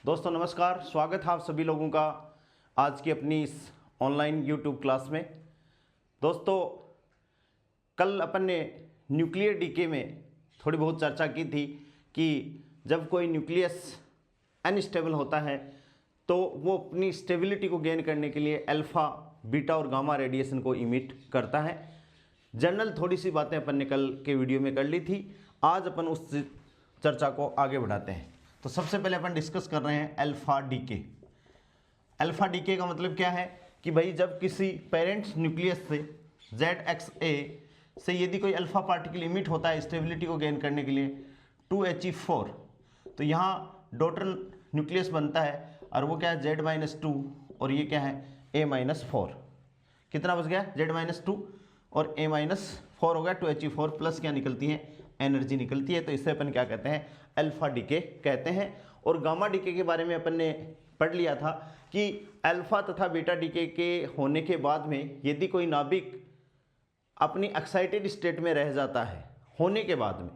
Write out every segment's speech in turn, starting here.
दोस्तों नमस्कार, स्वागत है आप सभी लोगों का आज की अपनी इस ऑनलाइन यूट्यूब क्लास में। दोस्तों कल अपन ने न्यूक्लियर डीके में थोड़ी बहुत चर्चा की थी कि जब कोई न्यूक्लियस अनस्टेबल होता है तो वो अपनी स्टेबिलिटी को गेन करने के लिए अल्फ़ा, बीटा और गामा रेडिएशन को इमिट करता है। जनरल थोड़ी सी बातें अपन ने कल के वीडियो में कर ली थी। आज अपन उस चर्चा को आगे बढ़ाते हैं। तो सबसे पहले अपन डिस्कस कर रहे हैं अल्फ़ा डीके। अल्फ़ा डीके का मतलब क्या है कि भाई जब किसी पेरेंट न्यूक्लियस से ZXA से यदि कोई अल्फ़ा पार्टिकल इमिट होता है स्टेबिलिटी को गेन करने के लिए 2He4, तो यहाँ डॉटर न्यूक्लियस बनता है और वो क्या है Z-2 और ये क्या है A-4। कितना बच गया Z-2 और A-4 हो गया 2He4 प्लस क्या निकलती है एनर्जी निकलती है। तो इससे अपन क्या कहते हैं अल्फ़ा डीके कहते हैं। और गामा डीके के बारे में अपन ने पढ़ लिया था कि अल्फ़ा तथा बीटा डीके के होने के बाद में यदि कोई नाभिक अपनी एक्साइटेड स्टेट में रह जाता है होने के बाद में,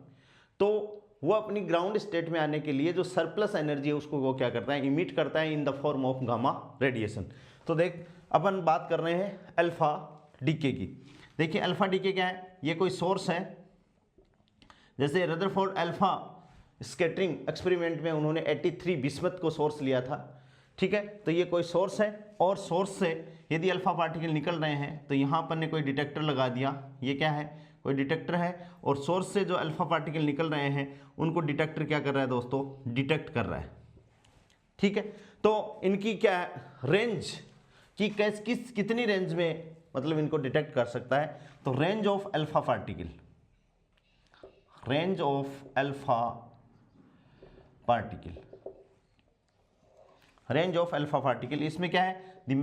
तो वो अपनी ग्राउंड स्टेट में आने के लिए जो सरप्लस एनर्जी है उसको वो क्या करता है इमिट करता है in the form of gamma radiation. तो देख अपन बात कर रहे हैं अल्फ़ा डीके की। देखिए अल्फ़ा डीके क्या है, ये कोई सोर्स है। जैसे रदरफोर्ड अल्फ़ा स्कैटरिंग एक्सपेरिमेंट में उन्होंने 83 बिस्मथ को सोर्स लिया था, ठीक है। तो ये कोई सोर्स है और सोर्स से यदि अल्फ़ा पार्टिकल निकल रहे हैं तो यहाँ पर ने कोई डिटेक्टर लगा दिया, ये क्या है कोई डिटेक्टर है, और सोर्स से जो अल्फ़ा पार्टिकल निकल रहे हैं उनको डिटेक्टर क्या कर रहा है दोस्तों डिटेक्ट कर रहा है, ठीक है। तो इनकी क्या रेंज कि कितनी रेंज में मतलब इनको डिटेक्ट कर सकता है, तो range of alpha particle, range of alpha particle, range of alpha particle, इसमें क्या है the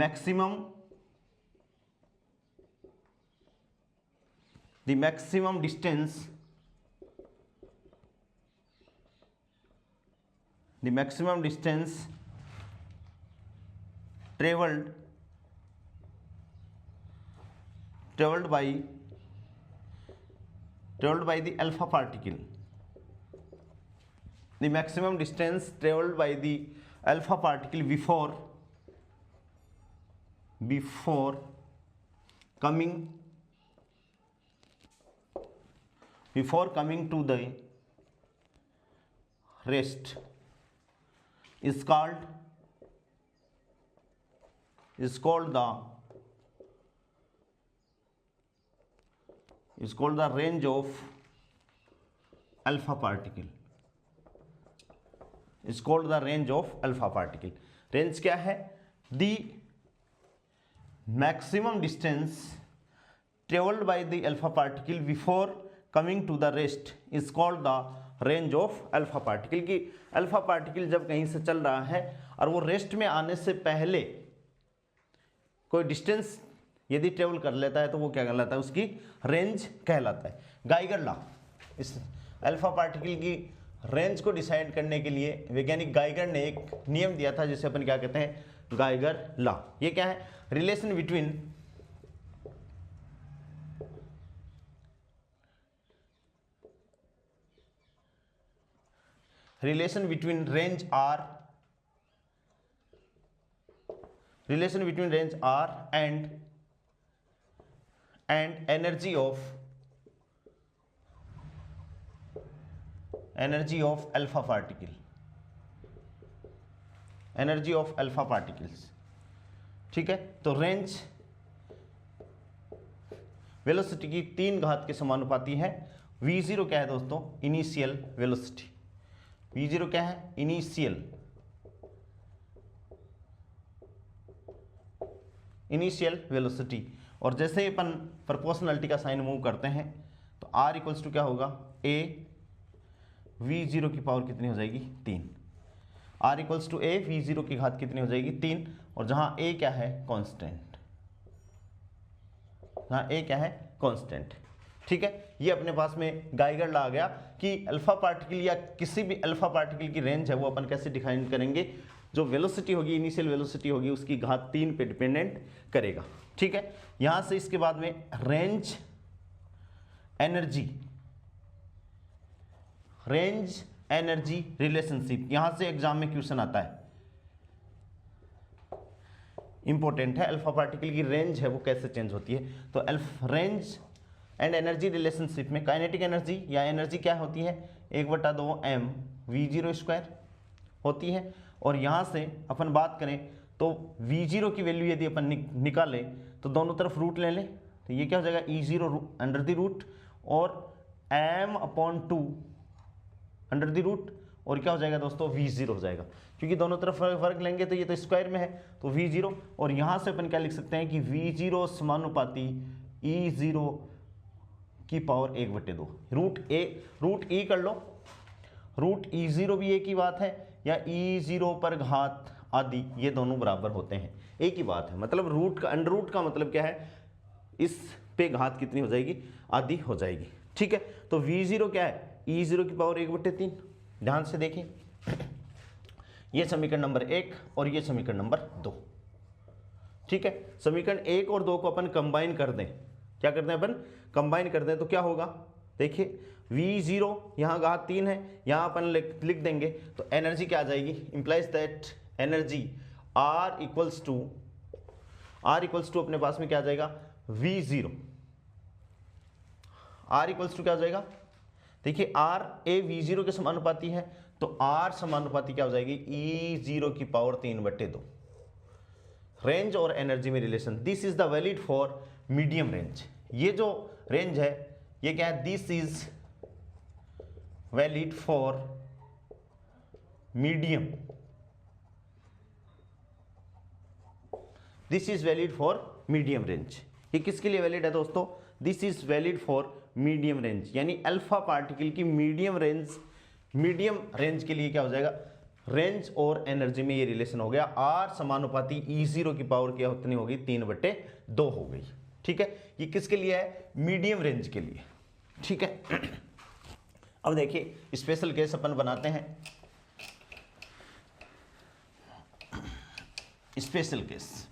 maximum distance, the maximum distance travelled by the alpha particle, the maximum distance traveled by the alpha particle before coming to the rest is called the range of alpha particle, is called the range of alpha particle। Range क्या है the maximum distance traveled by the alpha particle before coming to the rest is called the range of alpha particle। कि alpha particle जब कहीं से चल रहा है और वो रेस्ट में आने से पहले कोई डिस्टेंस यदि ट्रेवल कर लेता है तो वो क्या कहलाता है उसकी रेंज कहलाता है। गाइगर लॉ, इस अल्फा पार्टिकल की रेंज को डिसाइड करने के लिए वैज्ञानिक गाइगर ने एक नियम दिया था जिसे अपन क्या कहते हैं गाइगर लॉ। ये क्या है relation between range R and energy of alpha particles, ठीक है। तो रेंज वेलोसिटी की 3 घात के समानुपाती है। v0 क्या है दोस्तों इनिशियल वेलोसिटी, v0 क्या है इनिशियल वेलोसिटी। और जैसे ही अपन प्रोपोर्शनलिटी का साइन मूव करते हैं तो R इक्वल्स टू क्या होगा A v0 की पावर कितनी हो जाएगी 3। R equals to A v0 की घात कितनी हो जाएगी 3। और जहां A क्या है कांस्टेंट, ठीक है। ये अपने पास में गाइगर लॉ आ गया कि अल्फा पार्टिकल या किसी भी अल्फा पार्टिकल की रेंज है वो अपन कैसे डिफाइन करेंगे, जो वेलोसिटी होगी इनिशियल वेलोसिटी होगी उसकी घात 3 पे डिपेंडेंट करेगा, ठीक है। यहां से इसके बाद में रेंज एनर्जी रिलेशनशिप, यहां से एग्जाम में क्वेश्चन आता है इंपॉर्टेंट है, अल्फा पार्टिकल की रेंज है वो कैसे चेंज होती है। तो रेंज एंड एनर्जी रिलेशनशिप में काइनेटिक एनर्जी या एनर्जी क्या होती है, 1/2 mv0² होती है। और यहाँ से अपन बात करें तो v0 की वैल्यू यदि अपन निकालें तो दोनों तरफ रूट ले लें, तो ये क्या हो जाएगा e0 अंडर द रूट और m/2 अंडर द रूट, और क्या हो जाएगा दोस्तों v0 हो जाएगा, क्योंकि दोनों तरफ वर्ग लेंगे तो ये तो स्क्वायर में है तो v0। और यहाँ से अपन क्या लिख सकते हैं कि v0 समानुपाती e0 की पावर 1/2 रूट e कर लो, रूट e0 भी एक ही बात है, या e0 पर घात आदि, ये दोनों बराबर होते हैं, एक ही बात है। मतलब रूट का अंडर रूट का मतलब क्या है, इस पे घात कितनी हो जाएगी, आदि हो जाएगी, ठीक है। तो v0 क्या है, e0 की पावर 1/3। ध्यान से देखिए, ये समीकरण नंबर 1 और ये समीकरण नंबर 2, ठीक है। समीकरण 1 और 2 को अपन कंबाइन कर दें, क्या करते हैं अपन, कंबाइन कर दें, तो क्या होगा, देखिए v0 यहाँ घात 3 है, यहाँ अपन लिख देंगे तो एनर्जी क्या आ जाएगी, implies that energy R equals to अपने पास में क्या आ जाएगा v0, R इक्वल्स टू क्या हो जाएगा, देखिए R a v0 के समानुपाती है, तो R समानुपाती क्या हो जाएगी e0 की पावर 3/2। रेंज और एनर्जी में relation, this is the valid for medium range. ये जो रेंज है ये क्या है, this is valid for medium, this is valid for medium range. ये किसके लिए वैलिड है दोस्तों, this is valid for medium range, यानी अल्फा पार्टिकल की मीडियम रेंज के लिए क्या हो जाएगा, रेंज और एनर्जी में ये रिलेशन हो गया, R समानुपाती e0 की पावर क्या कितनी होगी, 3/2 हो गई, ठीक है। ये किसके लिए है, मीडियम रेंज के लिए, ठीक है। अब देखिए स्पेशल केस अपन बनाते हैं, स्पेशल केस,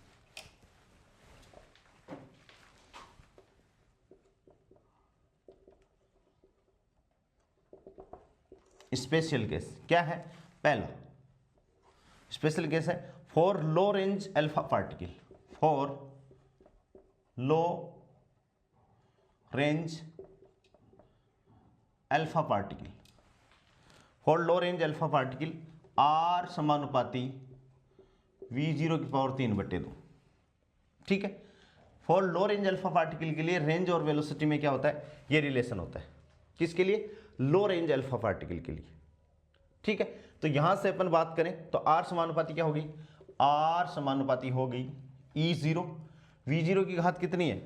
स्पेशल केस क्या है, पहला स्पेशल केस है for low range alpha particle, for low range alpha particle, for low range alpha particle R समानुपाती v0 की पावर 3/2, ठीक है। For low range alpha particle के लिए रेंज और वेलोसिटी में क्या होता है, ये रिलेशन होता है, किसके लिए, लो रेंज अल्फा पार्टिकल के लिए, ठीक है। तो यहां से अपन बात करें तो R समानुपाती क्या होगी, R समानुपाती होगी e0, v0 की घात कितनी है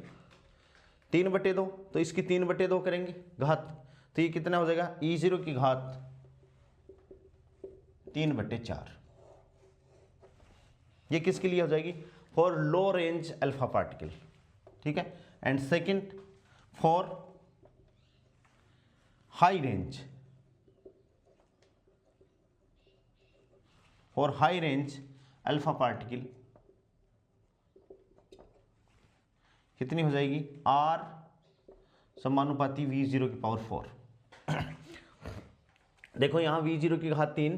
3/2, तो इसकी 3/2 करेंगे घात, तो ये कितना हो जाएगा e0 की घात 3/4, ये किसके लिए हो जाएगी, for low range alpha particle, ठीक है। And second for high range, for high range alpha particle कितनी हो जाएगी, R समानुपाती v0 की पावर 4। देखो यहाँ v0 की घात 3,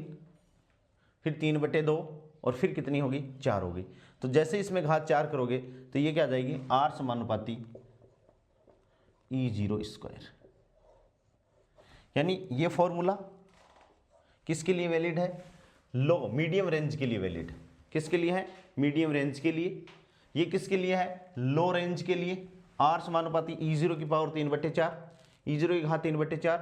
फिर 3/2 और फिर कितनी होगी 4 होगी, तो जैसे इसमें घात 4 करोगे तो ये क्या आ जाएगी R समानुपाती e0², यानी ये फॉर्मूला किसके लिए वैलिड है, लो मीडियम रेंज के लिए वैलिड, किसके लिए है, मीडियम रेंज के लिए। ये किसके लिए है, लो रेंज के लिए, R समानुपाती e0 की पावर 3/4, e0 की घात 3/4।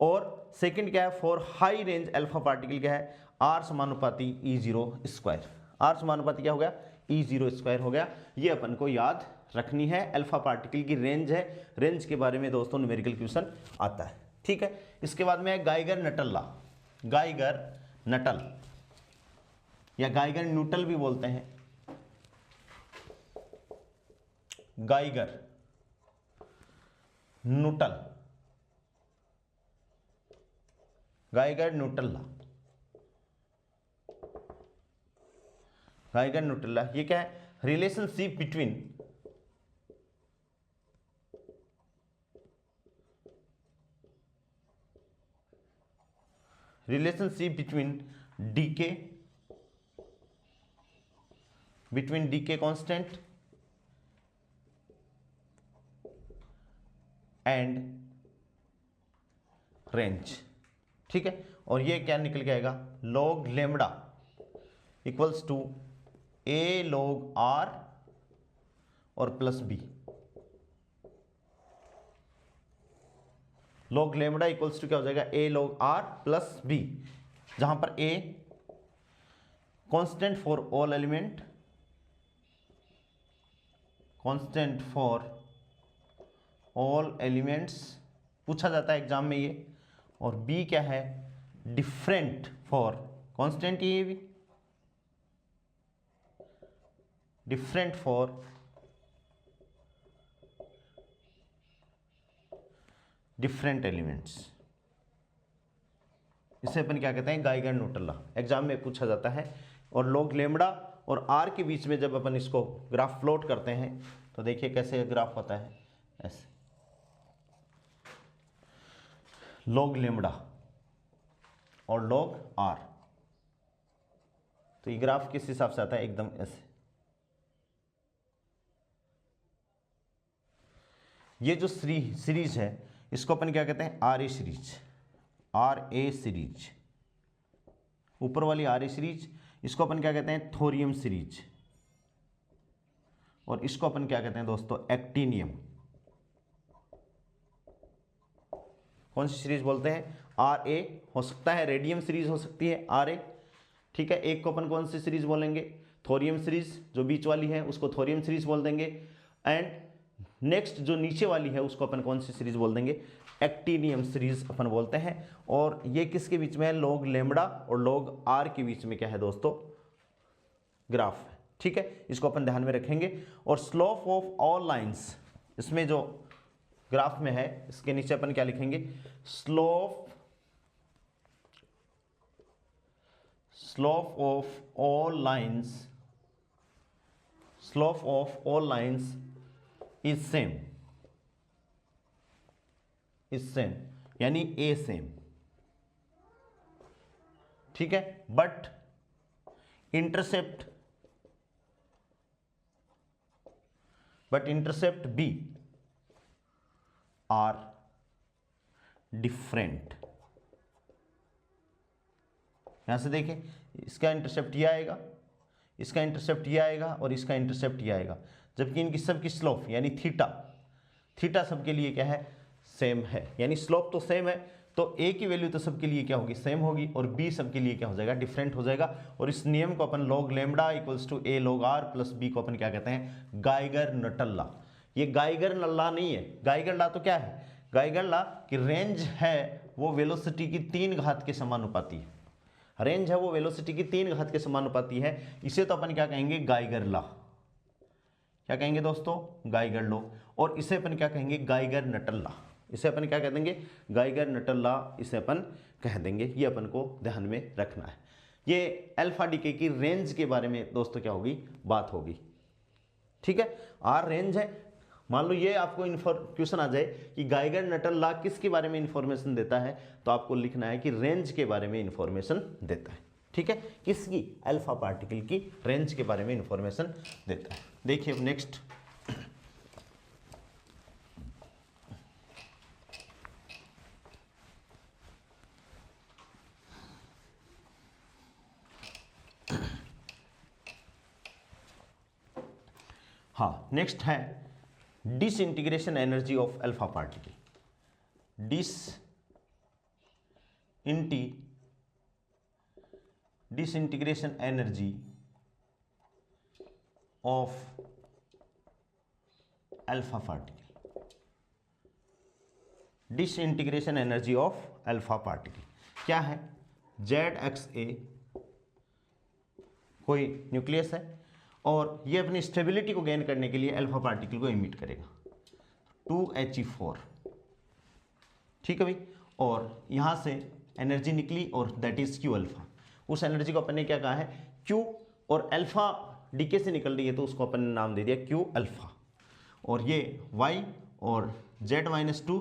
और सेकंड क्या है, for high range alpha particle क्या है, R समानुपाती e0², R समानुपाती क्या हो गया e0² हो गया। ये अपन को याद रखनी है, अल्फा पार्टिकल की रेंज है, रेंज के बारे में दोस्तों न्यूमेरिकल क्वेश्चन आता है, ठीक है। इसके बाद में Geiger Nuttall law, Geiger Nuttall या गाइगर न्यूटल भी बोलते हैं, Geiger Nuttall, Geiger Nuttall law, Geiger Nuttall law ये क्या है, relationship between between decay constant and range. ठीक है, और ये क्या निकल के आएगा, log lambda equals to a log r और plus b. log lambda equals to क्या हो जाएगा, a log r plus b, जहां पर a constant for all element, constant for all elements पूछा जाता है एग्जाम में ये, और बी क्या है, डिफरेंट फॉर कांस्टेंट, ये भी डिफरेंट फॉर डिफरेंट एलिमेंट्स। इसे अपन क्या कहते हैं, गाइगर नोटेला, एग्जाम में पूछा जाता है। और log लेमडा और r के बीच में जब अपन इसको ग्राफ प्लॉट करते हैं तो देखिए कैसे ग्राफ होता है, ऐसे log लेमडा और log r, तो ये ग्राफ किस हिसाब से आता है, एकदम ऐसे। ये जो सीरीज है इसको अपन क्या कहते हैं, R A series, R A series, ऊपर वाली आर ए सीरीज, इसको अपन क्या कहते हैं, थोरियम सीरीज, और इसको अपन क्या कहते हैं दोस्तों, एक्टिनियम। कौन सी सीरीज बोलते हैं, आर ए, हो सकता है रेडियम सीरीज हो सकती है आर ए। ठीक है, एक को अपन कौन सी सीरीज बोलेंगे, थोरियम सीरीज, जो बीच वाली है उसको थोरियम सीरीज बोल देंगे, एंड नेक्स्ट जो नीचे वाली है उसको अपन कौन सी सीरीज बोल देंगे, एक्टिनियम सीरीज अपन बोलते हैं। और ये किसके बीच में है, log लेमडा और log r के बीच में क्या है दोस्तों, ग्राफ है। ठीक है, इसको अपन ध्यान में रखेंगे। और स्लोप ऑफ ऑल लाइंस, इसमें जो ग्राफ में है इसके नीचे अपन क्या लिखेंगे, slope of all lines, slope of all lines is same, यानी ए सेम। ठीक है, but intercept b are different. यहां से देखें, इसका इंटरसेप्ट ये आएगा, इसका इंटरसेप्ट ये आएगा और इसका इंटरसेप्ट ये आएगा, जबकि इनकी सबकी स्लोप यानी थीटा सबके लिए क्या है, सेम है। यानी स्लोप तो सेम है, तो ए की वैल्यू तो सबके लिए क्या होगी, सेम होगी, और बी सबके लिए क्या हो जाएगा, डिफरेंट हो जाएगा। और इस नियम को अपन log lambda equals to a log r plus b को अपन क्या कहते हैं, गाइगर नटल। ये गाइगर नल्ला नहीं है, गाइगर ला तो क्या है, गाइगर ला कि रेंज है वो वेलोसिटी की 3 घात के समानुपाती है, रेंज है वो वेलोसिटी की 3 घात के समानुपाती है। इसे तो अपन क्या कहेंगे, गाइगर ला, क्या कहेंगे दोस्तों, गाइगर लॉ। और इसे अपन क्या कहेंगे, गाइगर नटल ला, इसे अपन क्या कह देंगे, गाइगर नटल ला, इसे अपन कह देंगे। ये अपन को ध्यान में रखना है। ये अल्फा डीके की रेंज के बारे में दोस्तों क्या होगी, बात होगी। ठीक है, आर रेंज है। मान लो ये आपको क्वेश्चन आ जाए कि गाइगर नटल ला किसके बारे में इंफॉर्मेशन देता है, तो आपको लिखना है कि रेंज के बारे में इंफॉर्मेशन देता है। ठीक है, किसकी, अल्फा पार्टिकल की रेंज के बारे में इंफॉर्मेशन देता है। देखिए अब नेक्स्ट, हाँ नेक्स्ट है disintegration energy of alpha particle. Disintegration energy of alpha particle, disintegration energy of alpha particle क्या है, ZXA कोई न्यूक्लियस है और ये अपनी स्टेबिलिटी को गेन करने के लिए अल्फा पार्टिकल को इमिट करेगा 2He4। ठीक है भाई, और यहाँ से एनर्जी निकली और दैट इज Q अल्फा। उस एनर्जी को अपन ने क्या कहा है, Q, और अल्फा डीके से निकल रही है तो उसको अपन ने नाम दे दिया Q अल्फा। और ये Y और Z-2,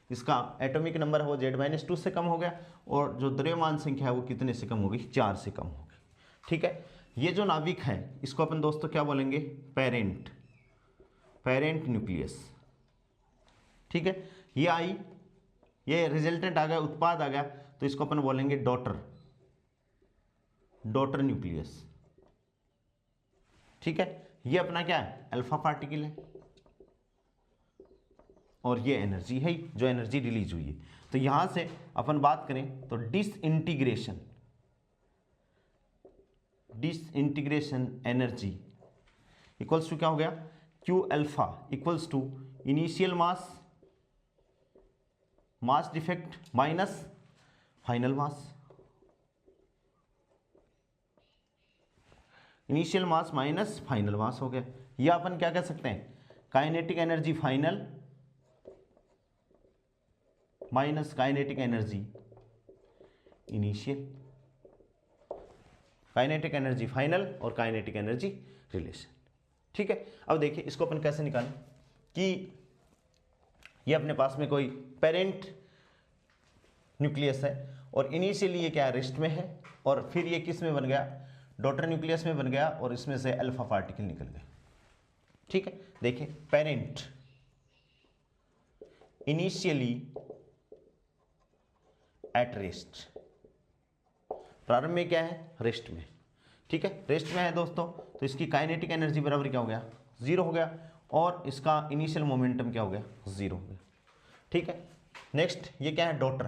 इसका एटॉमिक नंबर है वो Z-2 से कम हो गया, और जो द्रव्यमान संख्या है वो कितने से कम होगी, 4 से कम होगी। ठीक है, ये जो नाभिक है इसको अपन दोस्तों क्या बोलेंगे, पेरेंट न्यूक्लियस। ठीक है, ये आई, ये रिजल्टेंट आ गया, उत्पाद आ गया, तो इसको अपन बोलेंगे डॉटर न्यूक्लियस। ठीक है, ये अपना क्या है, अल्फा पार्टिकल है, और ये एनर्जी है जो एनर्जी रिलीज हुई है। तो यहां से अपन बात करें तो डिसइंटीग्रेशन एनर्जी इक्वल्स टू क्या हो गया, Q alpha equals to initial mass defect minus final mass. Initial mass minus final mass हो गया। या अपन क्या कह सकते हैं, kinetic energy final minus kinetic energy initial. Kinetic energy final और काइनेटिक एनर्जी रिलेशन। ठीक है, अब देखिए इसको अपन कैसे निकालें कि ये अपने पास में कोई पेरेंट न्यूक्लियस है और इनिशियली ये क्या रेस्ट में है, और फिर ये किस में बन गया, डॉटर न्यूक्लियस में बन गया, और इसमें से अल्फा पार्टिकल निकल गए। ठीक है, देखिए पेरेंट इनिशियली एट रेस्ट, प्रारंभ में क्या है, रेस्ट में। ठीक है, रेस्ट में है दोस्तों, तो इसकी काइनेटिक एनर्जी बराबर क्या हो गया, 0 हो गया, और इसका इनिशियल मोमेंटम क्या हो गया, 0 हो गया। ठीक है, नेक्स्ट ये क्या है, डॉटर,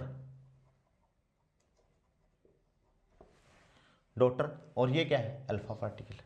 और ये क्या है, अल्फा पार्टिकल।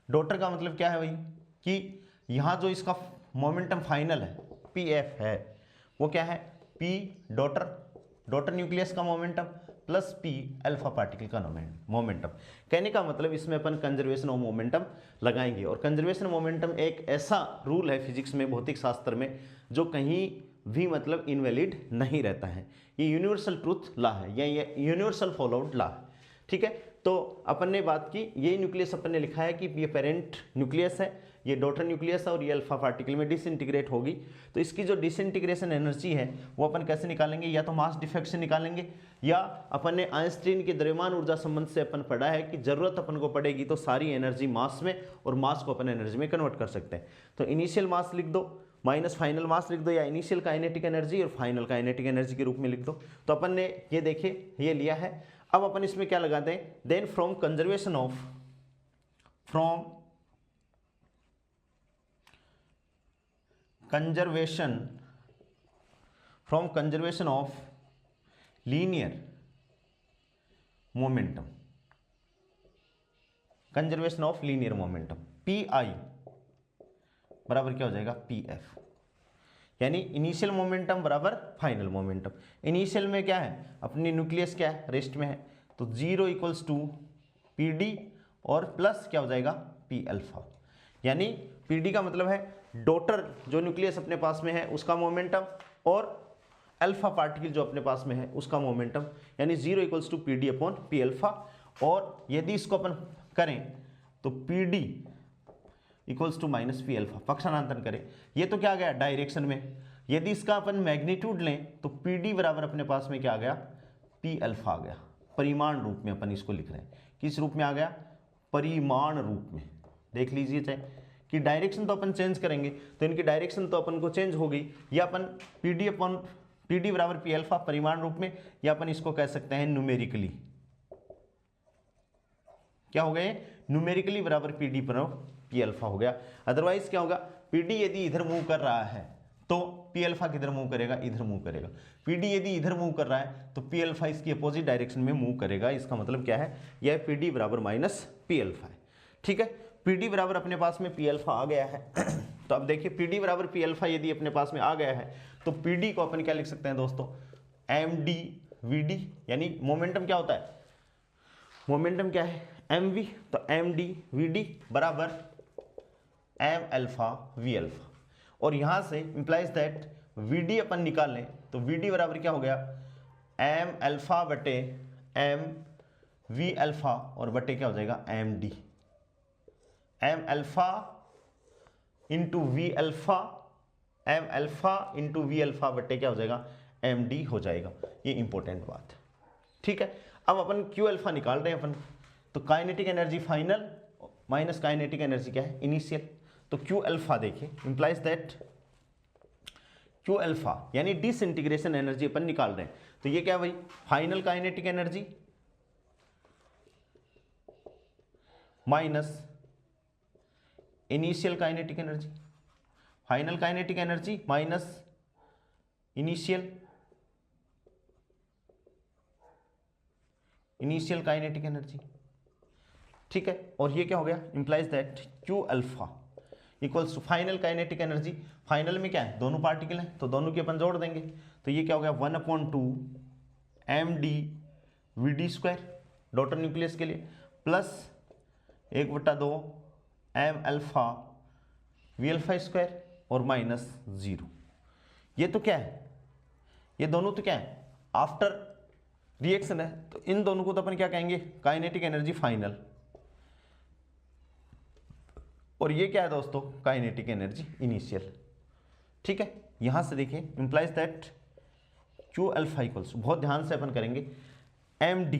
डॉटर का मतलब क्या है भाई, कि यहां जो इसका मोमेंटम फाइनल है पीएफ है, वो क्या है, पी डॉटर न्यूक्लियस का momentum plus P alpha particle का मोमेंटम। कहने का मतलब इसमें अपन कंजर्वेशन ऑफ मोमेंटम लगाएंगे, और कंजर्वेशन मोमेंटम एक ऐसा रूल है फिजिक्स में, भौतिक शास्त्र में, जो कहीं भी मतलब इनवैलिड नहीं रहता है। ये यूनिवर्सल ट्रूथ लॉ है, या ये यूनिवर्सल फॉलोड लॉ है। ठीक है, तो अपन ने बात की, ये न्यूक्लियस अपन ने लिखा है कि ये पेरेंट न्यूक्लियस है, ये डॉटर न्यूक्लियस है, और ये अल्फा पार्टिकल में डिसइंटीग्रेट होगी। तो इसकी जो डिसइंटीग्रेशन एनर्जी है वो अपन कैसे निकालेंगे, या तो मास डिफेक्ट से निकालेंगे, या अपन ने आइंस्टीन के द्रव्यमान ऊर्जा संबंध से अपन पढ़ा है कि जरूरत अपन को पड़ेगी तो सारी एनर्जी मास में, और मास को अपन एनर्जी में कन्वर्ट कर सकते हैं। तो इनिशियल मास लिख दो माइनस फाइनल मास लिख दो, या इनिशियल काइनेटिक एनर्जी और फाइनल काइनेटिक एनर्जी के रूप में लिख दो। तो अपन ने ये देखिए ये लिया है। अब अपन इसमें क्या लगाते हैं, then from conservation of linear momentum, p i बराबर क्या हो जाएगा, पी एफ, यानी इनिशियल मोमेंटम बराबर फाइनल मोमेंटम। इनिशियल में क्या है, अपनी न्यूक्लियस क्या है, रेस्ट में है, तो 0 इक्वल्स टू पी डी और प्लस क्या हो जाएगा, पी अल्फा। यानी पी डी का मतलब है डॉटर जो न्यूक्लियस अपने पास में है उसका मोमेंटम, और अल्फा पार्टिकल जो अपने पास में है उसका मोमेंटम, यानी 0 equals to p d upon p alpha. और यदि इसको अपन करें तो p d equals to minus p alpha, पक्षांतरण करें, ये तो क्या आ गया, डायरेक्शन में। यदि इसका अपन मैग्नीट्यूड लें तो पी डी बराबर अपने पास में क्या आ गया, पी अल्फा आ गया। परिमाण रूप में अपन इसको लिख रहे हैं, किस रूप में आ गया, परिमाण रूप में। देख लीजिए चाहे कि डायरेक्शन तो अपन चेंज करेंगे तो इनकी डायरेक्शन तो अपन को चेंज हो गई, या अपन p d upon p d बराबर पी अल्फा परिमाण रूप में, या अपन इसको कह सकते हैं न्यूमेरिकली, क्या हो गए, न्यूमेरिकली बराबर पी डी पर पी अल्फा हो गया। अदरवाइज क्या होगा, पी डी यदि इधर मूव कर रहा है तो पी अल्फा किधर मूव करेगा, इधर मूव करेगा। पी डी यदि इधर मूव कर रहा है तो पी अल्फा इसकी अपोजिट डायरेक्शन में मूव करेगा। इसका मतलब क्या है, यह पी डी बराबर माइनस पी अल्फा है। ठीक है, पी डी बराबर अपने पास में पी अल्फा आ गया है। तो अब देखिए पी डी बराबर पी अल्फा यदि अपने पास में आ गया है तो पी डी को अपन क्या लिख सकते हैं दोस्तों, एम डी वी डी, यानी मोमेंटम क्या होता है, मोमेंटम क्या है, एम वी, तो एम डी वी डी बराबर एम अल्फा वी अल्फा। और यहां से इंप्लाइज दैट वी डी अपन निकाल लें तो वी डी बराबर क्या हो गया, एम अल्फा बटे एम वी अल्फा, और बटे क्या हो जाएगा, m D, M alpha into v alpha, m alpha into v alpha बटे क्या हो जाएगा, एम डी हो जाएगा। ये इंपॉर्टेंट बात है। ठीक है, अब अपन क्यू अल्फा निकाल रहे हैं अपन, तो kinetic energy final minus kinetic energy क्या है, इनिशियल। तो क्यू अल्फा देखिए इंप्लाइज दैट क्यू अल्फा यानी डिसइंटीग्रेशन एनर्जी अपन निकाल रहे हैं। तो ये क्या है भाई, final kinetic energy minus initial kinetic energy, final kinetic energy minus initial kinetic energy. ठीक है, और ये क्या हो गया, implies that Q alpha equals to final kinetic energy. Final में क्या है, दोनों पार्टिकल हैं तो दोनों की अपन जोड़ देंगे। तो ये क्या हो गया 1/2 md vd² डॉटर न्यूक्लियस के लिए प्लस 1/2 m अल्फा v², और माइनस 0। ये तो क्या है, ये दोनों तो क्या है, आफ्टर रिएक्शन है। तो इन दोनों को तो अपन क्या कहेंगे, काइनेटिक एनर्जी फाइनल, और ये क्या है दोस्तों, काइनेटिक एनर्जी इनिशियल। ठीक है, यहां से देखिए implies that Q alpha equals, बहुत ध्यान से अपन करेंगे, एम डी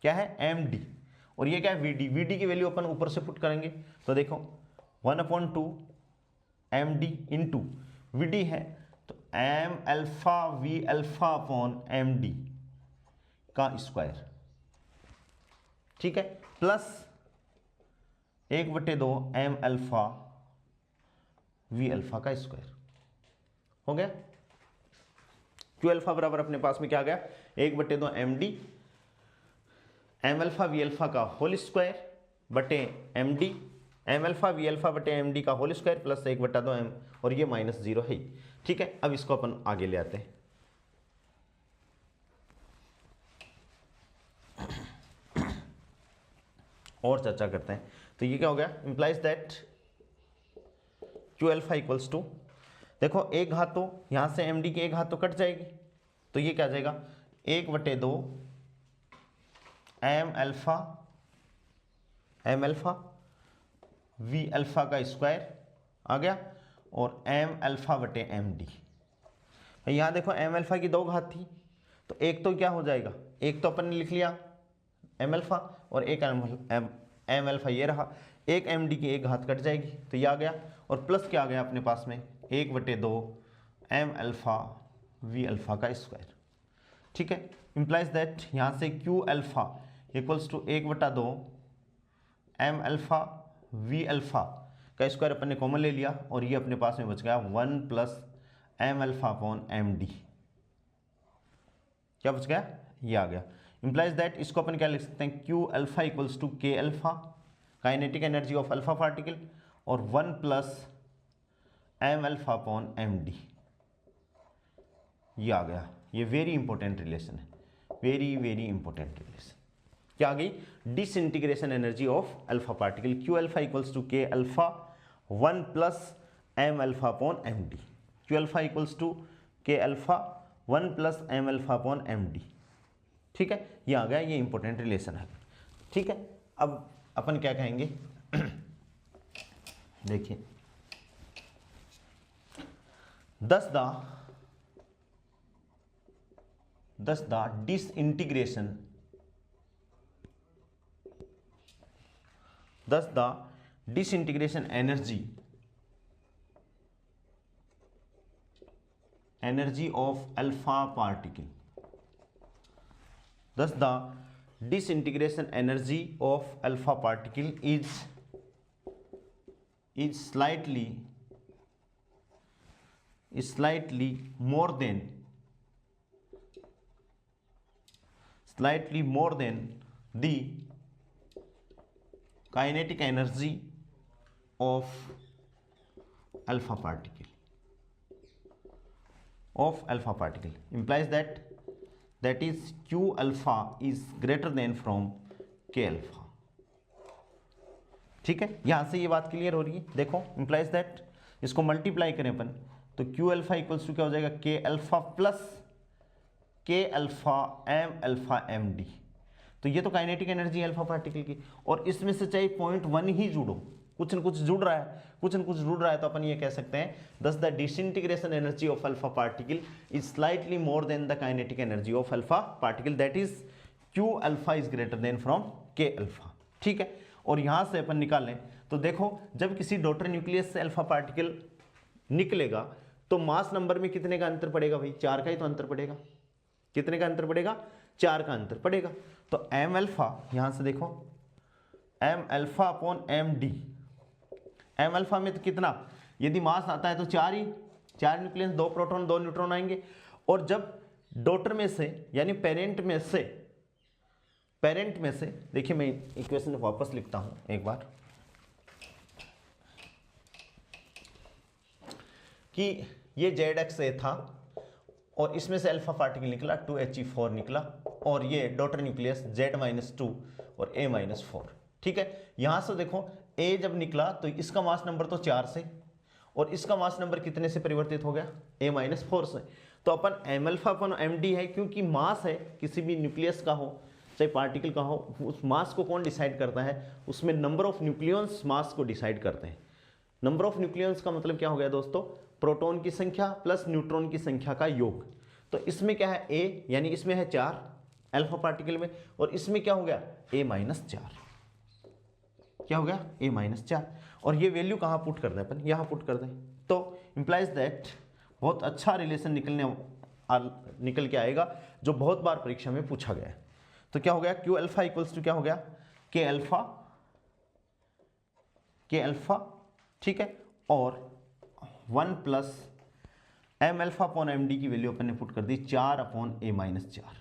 क्या है, एम डी, और ये क्या है वी डी। वी डी की वैल्यू अपन ऊपर से पुट करेंगे। तो देखो 1/2 M D into V D है, तो M alpha we alpha upon M D का स्क्वायर। ठीक है, plus 1/2 M alpha we alpha का स्क्वायर हो गया। क्यू अल्फा बराबर अपने पास में क्या आ गया, 1/2 M D M alpha we alpha का होल स्क्वायर बटे M D M alpha we alpha बटे एम डी का होल स्क्वायर प्लस 1/2 एम, और ये -0 है। ठीक है, अब इसको अपन आगे ले आते हैं। और चर्चा करते हैं। तो ये क्या हो गया, implies that Q alpha equals to, देखो एक घात तो यहां से एम डी की एक घात तो कट जाएगी, तो ये क्या आ जाएगा 1/2 एम अल्फा वी अल्फा का स्क्वायर आ गया, और एम अल्फा बटे एम डी। यहां देखो एम अल्फा की 2 घात थी, तो एक तो क्या हो जाएगा, एक तो अपन ने लिख लिया एम अल्फा, और एक एम अल्फा ये रहा, एक एम डी की एक घात कट जाएगी, तो ये आ गया, और प्लस क्या आ गया अपने पास में 1/2 एम अल्फा वी अल्फा का स्क्वायर। ठीक है, इंप्लाइज दैट यहाँ से Q alpha equals to 1/2 M alpha we alpha का स्क्वायर अपन ने कॉमन ले लिया, और ये अपने पास में बच गया 1 plus M alpha upon M D. क्या बच गया, ये आ गया। इंप्लाइज दैट इसको अपन क्या लिख सकते हैं, Q alpha equals to k alpha kinetic energy of alpha particle, और 1 plus M alpha upon M d. ये आ गया, ये वेरी इंपॉर्टेंट रिलेशन है, वेरी वेरी इंपॉर्टेंट रिलेशन। क्या आ गई, disintegration energy of alpha particle, Q alpha equals to k alpha 1 plus M alpha upon M d. Q alpha equals to k alpha 1 plus M alpha upon M d. ठीक है, ये आ गया, ये important relation है। ठीक है, अब अपन क्या कहेंगे देखिए, thus the disintegration energy of alpha particle, thus the disintegration energy of alpha particle is slightly more than the kinetic energy of alpha particle implies that is q alpha is greater than from k alpha। ठीक है, यहां से ये बात clear हो रही है। देखो इंप्लाइज दैट, इसको मल्टीप्लाई करें अपन, तो क्यू अल्फा इक्वल्स टू क्या हो जाएगा, के अल्फा प्लस के अल्फा एम डी। तो ये तो काइनेटिक एनर्जी है अल्फा पार्टिकल की, और इसमें से चाहे 0.1 ही जुड़ो, कुछ न कुछ जुड़ रहा है, तो अपन ये कह सकते हैं thus the disintegration energy of alpha particle is slightly more than the kinetic energy of alpha particle, that is q alpha is greater than from k alpha। ठीक है, और यहाँ से अपन निकालें तो देखो जब किसी डॉटर न्यूक्लियस से अल्फा पार्टिकल निकलेगा तो मास नंबर में कितने का अंतर पड़ेगा भाई, 4 का ही तो अंतर पड़ेगा। कितने का अंतर पड़ेगा, 4 का अंतर पड़ेगा। तो एम अल्फा, यहाँ से देखो M alpha upon M D, M alpha में तो कितना, यदि मास आता है तो 4 ही, 4 न्यूक्लियस, 2 प्रोटॉन 2 न्यूट्रॉन आएंगे। और जब डॉटर में से यानी पेरेंट में से देखिए मैं इक्वेशन वापस लिखता हूं एक बार कि ये ZXA था और इसमें से अल्फा पार्टिकल निकला 2He4 निकला और ये डॉटर न्यूक्लियस Z-2 और A-4। ठीक है, यहां से देखो A जब निकला तो इसका मास नंबर तो 4 से और इसका मास नंबर कितने से परिवर्तित हो गया, A-4 से। तो अपन एम अल्फा अपन एम डी है, क्योंकि मास है किसी भी न्यूक्लियस का हो चाहे पार्टिकल का हो, उस मास को कौन डिसाइड करता है, उसमें नंबर ऑफ न्यूक्लियॉन्स मास को डिसाइड करते हैं। नंबर ऑफ न्यूक्लियॉन्स का मतलब क्या हो गया दोस्तों, प्रोटॉन की संख्या प्लस न्यूट्रॉन की संख्या का योग। तो इसमें क्या है A, यानी इसमें है 4 अल्फा पार्टिकल में, और इसमें क्या हो गया A-4, क्या हो गया A-4। और ये वैल्यू कहाँ पुट कर दें अपन, यहाँ पुट कर दें, तो इंप्लाइज दैट बहुत अच्छा रिलेशन निकल के आएगा जो बहुत बार परीक्षा में पूछा गया है। तो क्या हो गया Q अल्फा इक्वल्स टू क्या हो गया K अल्फा, ठीक है, और 1 plus M alpha upon M D की वैल्यू अपन ने पुट कर दी 4 अपॉन A-4,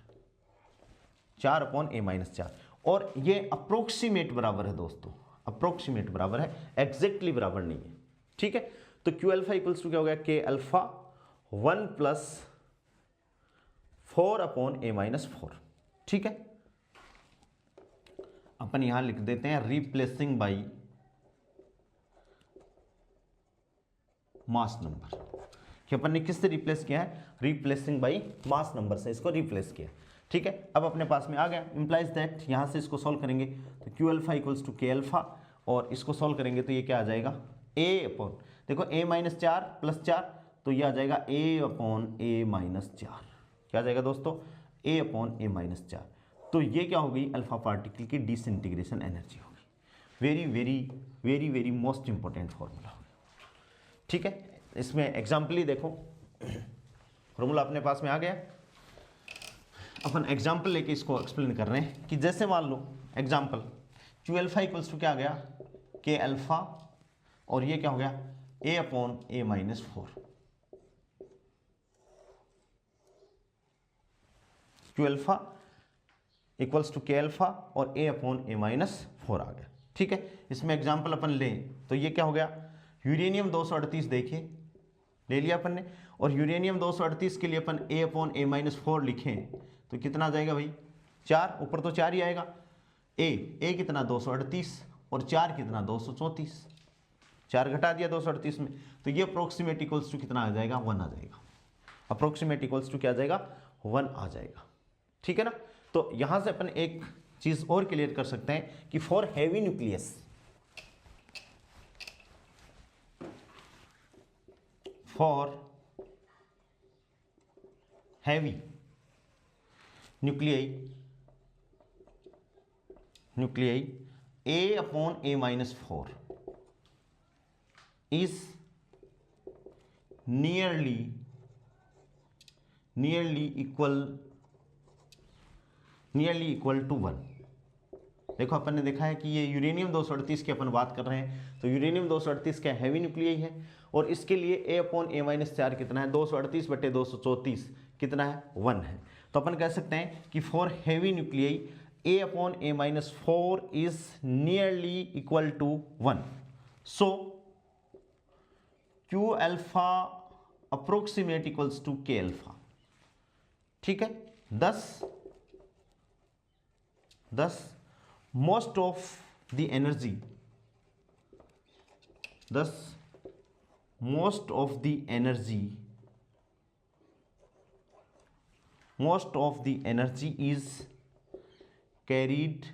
4 अपॉन A-4। और ये अप्रोक्सीमेट बराबर है दोस्तों, अप्रोक्सीमेट बराबर है, एग्जैक्टली बराबर नहीं है। ठीक है, तो Q अल्फा इक्वल्स टू क्या हो गया K alpha 1 plus 4 upon A-4। ठीक है, अपन यहां लिख देते हैं रिप्लेसिंग बाई मास नंबर, कि अपन ने किससे रिप्लेस किया है, रिप्लेसिंग बाई मास नंबर से इसको रिप्लेस किया। ठीक है, अब अपने पास में आ गया, इंप्लाइज दैट यहां से इसको सॉल्व करेंगे तो Q alpha equals to K alpha, और इसको सॉल्व करेंगे तो ये क्या आ जाएगा A अपॉन, देखो A-4 प्लस 4 तो ये आ जाएगा A अपॉन A-4, क्या आ जाएगा दोस्तों A अपॉन A-4। तो ये क्या हो गई, अल्फा पार्टिकल की डिसइंटीग्रेशन एनर्जी हो गई। Very very very very most important formula हो गया। ठीक है, इसमें एग्जाम्पल ही देखो, फॉर्मूला अपने पास में आ गया, अपन एग्जाम्पल लेके इसको एक्सप्लेन कर रहे हैं कि जैसे मान लो example Q alpha equals to क्या आ गया K अल्फा, और ये क्या हो गया A upon A-4, Q alpha equals to K alpha और A अपॉन A-4 आ गया। ठीक है, इसमें एग्जाम्पल अपन लें तो ये क्या हो गया, यूरेनियम 238 देखिए ले लिया अपन ने, और यूरेनियम 238 के लिए अपन A अपॉन A-4 लिखें तो कितना आ जाएगा भाई 4, ऊपर तो 4 ही आएगा, A कितना 238 और 4 कितना 234, 4 घटा दिया 238 में, तो ये अप्रोक्सीमेट इक्वल्स टू कितना आ जाएगा 1 आ जाएगा, अप्रोक्सीमेट इक्वल्स टू क्या आ जाएगा 1 आ जाएगा। ठीक है ना, तो यहां से अपन एक चीज और क्लियर कर सकते हैं कि for heavy nucleus, for heavy nuclei A upon A-4 is nearly equal to 1। देखो अपन ने देखा है कि ये यूरेनियम 238 की अपन बात कर रहे हैं, तो यूरेनियम 238 क्या हैवी न्यूक्लियाई है, और इसके लिए A अपॉन A-4 कितना है 238/234 कितना है 1 है। तो अपन कह सकते हैं कि for heavy nuclei A upon A-4 is nearly equal to 1। So Q alpha approximate equals to K alpha. ठीक है, thus most of the energy is carried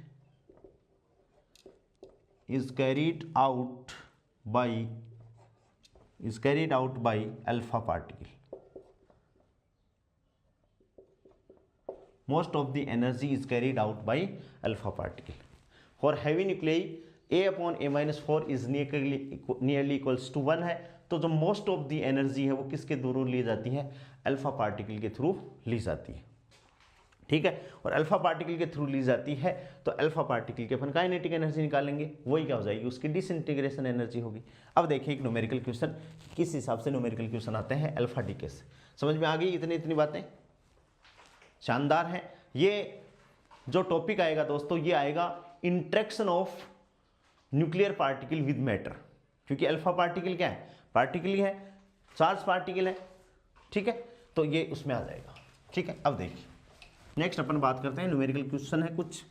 out by alpha particle. Most of the energy is carried out by alpha particle. For heavy nuclei A upon A minus 4 is nearly equals to 1 है, तो जो most of the energy है वो किसके through ली जाती है, alpha particle के through ली जाती है। ठीक है, और अल्फा पार्टिकल के थ्रू ली जाती है तो अल्फा पार्टिकल के अपन काइनेटिक एनर्जी निकालेंगे, वही क्या हो जाएगी, उसकी डिसइंटीग्रेशन एनर्जी होगी। अब देखिए एक न्यूमेरिकल क्वेश्चन, किस हिसाब से न्यूमेरिकल क्वेश्चन आते हैं अल्फा डीके से। समझ में आ गई इतनी बातें, शानदार है। ये जो टॉपिक आएगा दोस्तों, ये आएगा interaction of nuclear particle with matter, क्योंकि अल्फा पार्टिकल क्या है, पार्टिकल ही है, चार्ज पार्टिकल है। ठीक है, तो ये उसमें आ जाएगा। ठीक है, अब देखिए नेक्स्ट अपन बात करते हैं, न्यूमेरिकल क्वेश्चन है कुछ।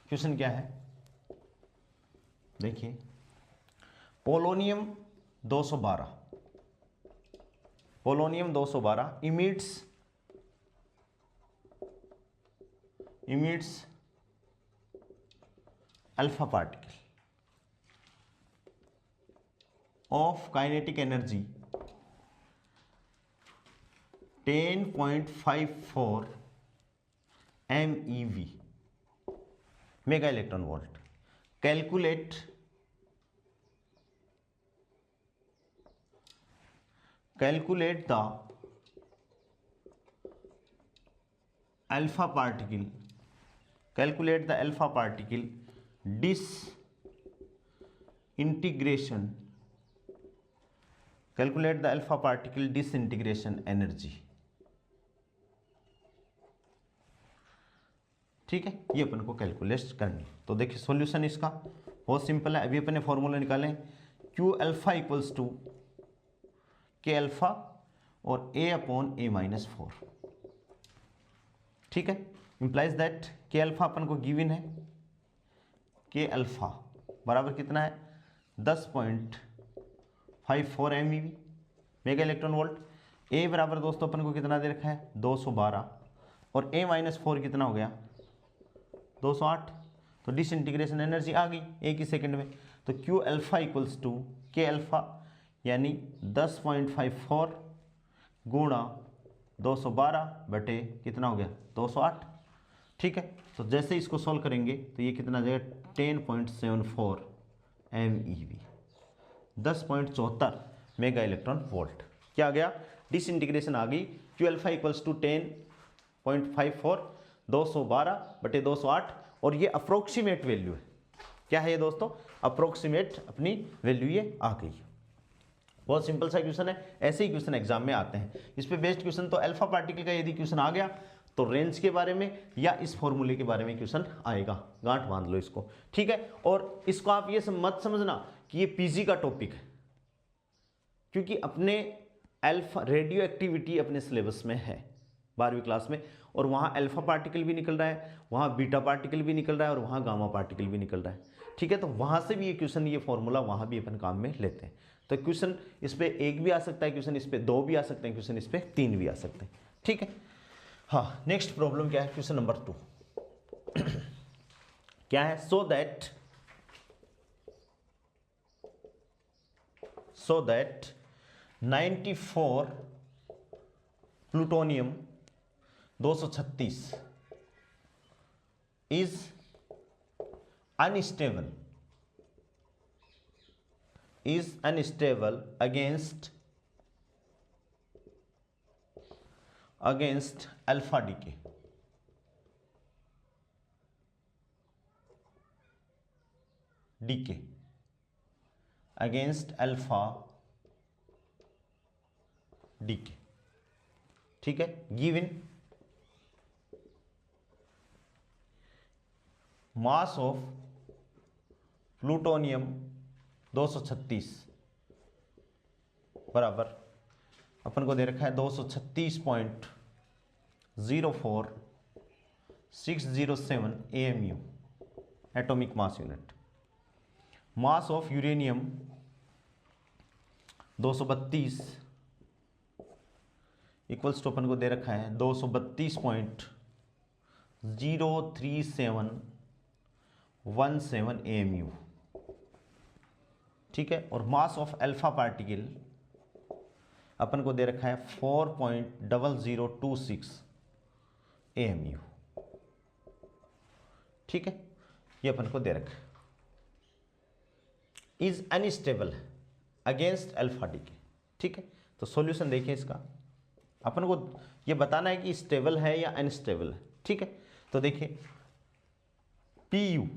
क्वेश्चन क्या है, देखिए polonium 212, polonium 212 emits alpha particle of kinetic energy 10.54 MeV mega electron volt. Calculate the alpha particle, calculate the alpha particle disintegration, calculate the alpha particle disintegration energy. ठीक है, ये अपन को कैलकुलेट करनी। तो देखिए सॉल्यूशन इसका बहुत सिंपल है। अभी अपन ने फॉर्मूला निकालें, Q alpha equals to k alpha और ए अपॉन ए माइनस 4। ठीक है, इंप्लाइज दैट के अल्फा अपन को गिवन है, के अल्फा बराबर कितना है 10.54 MeV मेगा इलेक्ट्रॉन वोल्ट। ए बराबर दोस्तों अपन को कितना दे रखा है 212 और ए माइनस 4 कितना हो गया 208। तो डिसइंटीग्रेशन एनर्जी आ गई एक ही सेकंड में। तो Q alpha equals to k alpha यानी 10.54 गुणा 212 बटे कितना हो गया 208। ठीक है, तो जैसे इसको सॉल्व करेंगे तो ये कितना आ जाएगा 10.74 MeV 10.74 मेगा इलेक्ट्रॉन वोल्ट। क्या आ गया, डिसइंटीग्रेशन आ गई। क्यू अल्फा इक्वल्स टू 10.54 212 बटे 208 और ये अप्रोक्सीमेट वैल्यू है। क्या है ये दोस्तों, अप्रोक्सीमेट अपनी वैल्यू ये आ गई। बहुत सिंपल सा क्वेश्चन है, ऐसे ही क्वेश्चन एग्जाम में आते हैं। इस पे बेस्ड क्वेश्चन तो अल्फा पार्टिकल का यदि क्वेश्चन आ गया तो रेंज के बारे में या इस फॉर्मूले के बारे में क्वेश्चन आएगा, गांठ बांध लो इसको। ठीक है, और इसको आप ये मत समझना कि ये पीजी का टॉपिक है, क्योंकि अपने अल्फा रेडियो एक्टिविटी अपने सिलेबस में है 12वीं क्लास में, और वहाँ अल्फा पार्टिकल भी निकल रहा है, वहाँ बीटा पार्टिकल भी निकल रहा है और वहाँ गामा पार्टिकल भी निकल रहा है। ठीक है, तो वहाँ से भी ये क्वेश्चन, ये फॉर्मूला वहाँ भी अपन काम में लेते हैं। तो क्वेश्चन इस पे 1 भी आ सकता है, क्वेश्चन इस पे 2 भी आ सकते हैं, क्वेश्चन इस पे 3 भी आ सकते हैं। ठीक है, हाँ नेक्स्ट प्रॉब्लम क्या है, क्वेश्चन नंबर 2 क्या है, so that 94 plutonium 236 is unstable against alpha decay. Against alpha decay. ठीक है, given mass of प्लूटोनियम 236 बराबर अपन को दे रखा है 236.04607 AMU atomic mass unit. Mass of uranium 232 equals to अपन को दे रखा है 232.03717 AMU। ठीक है, और मास ऑफ अल्फा पार्टिकल अपन को दे रखा है 4.0026 AMU, ठीक है, ये अपन को दे रखा है। Is unstable against alpha decay, ठीक है। तो सॉल्यूशन देखिए इसका, अपन को ये बताना है कि स्टेबल है या अनस्टेबल है, ठीक है। तो देखिए PU